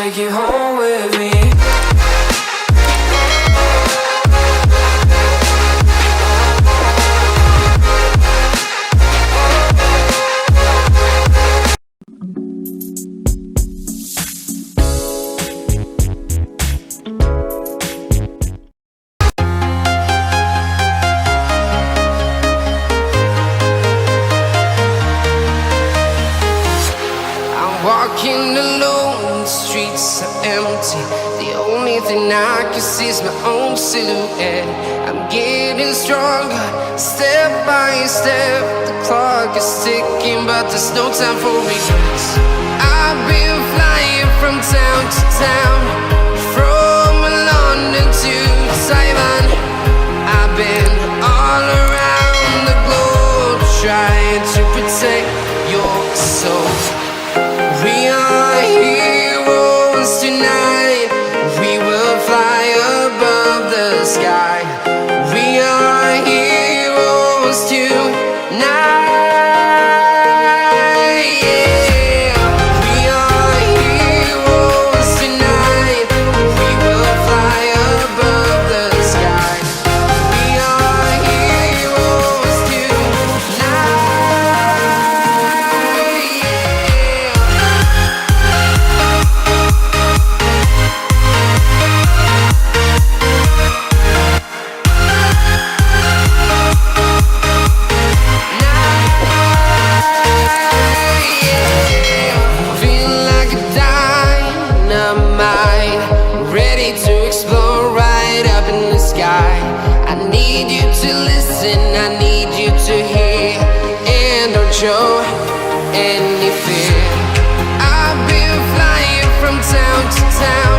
take you home with me. Walking alone, the streets are empty. The only thing I can see is my own silhouette. I'm getting stronger, step by step. The clock is ticking, but there's no time for regrets. I've been flying from town to town, from London to Taiwan. I've been all around the globe, trying to protect your soul. We are heroes tonight. We will fly above the sky. We are heroes tonight. Yeah. We are heroes tonight. We will fly above the sky. We are heroes tonight. I need you to listen, I need you to hear, and don't show any fear. I've been flying from town to town,